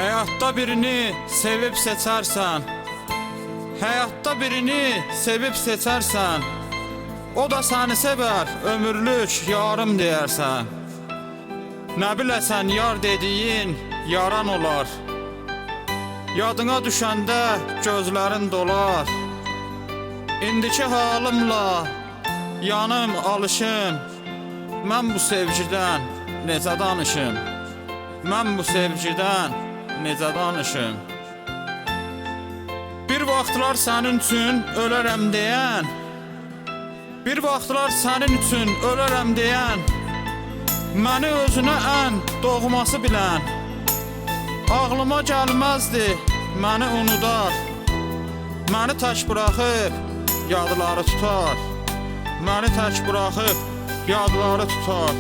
Həyatda birini sevib seçərsən, həyatda birini sevib seçərsən, o da səni sevər, ömürlük yarım deyərsən. Nə biləsən yar dediyin yaran olar, yadına düşəndə gözlərin dolar. İndiki halımla yanım alışım, mən bu sevgidən necə danışım? Mən bu sevgidən necə danışım? Bir vaxtlar sənin üçün ölərəm deyən, bir vaxtlar sənin üçün ölərəm deyən, məni özünə ən doğması bilən, ağlıma gəlməzdi məni unudar, məni tək buraxıb yadları tutar, məni tək buraxıb yadları tutar.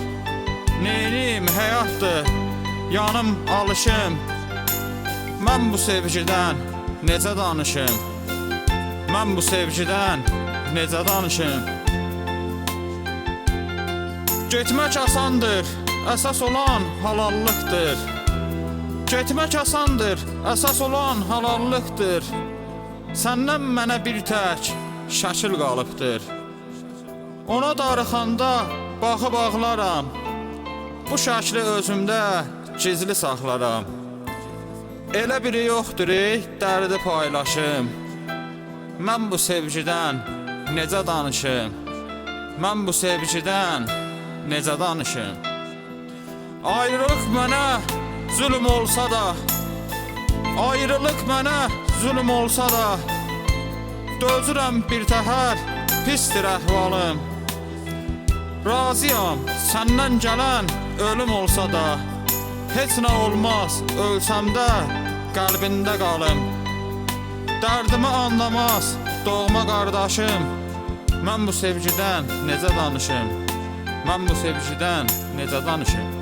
Neynim həyatdır, yanım alışım, mən bu sevgidən necə danışım? Mən bu sevgidən necə danışım? Getmək asandır, əsas olan halallıqdır. Getmək asandır, əsas olan halallıqdır. Səndən mənə bir tək şəkil qalıbdır. Ona darıxanda baxıb ağlaram, bu şəkli özümdə gizli saxlaram. Elə biri yoxdur dərdi paylaşım, mən bu sevgidən necə danışım? Mən bu sevgidən necə danışım? Ayrılıq mənə zülm olsa da, ayrılıq mənə zülm olsa da, dözürəm bir təhər pisdir əhvalım. Razıyam səndən gələn ölüm olsa da, heç nə olmaz ölsəm də qəlbində qalım. Dərdimi anlamaz doğma qardaşım, mən bu sevgidən necə danışım? Mən bu sevgidən necə danışım?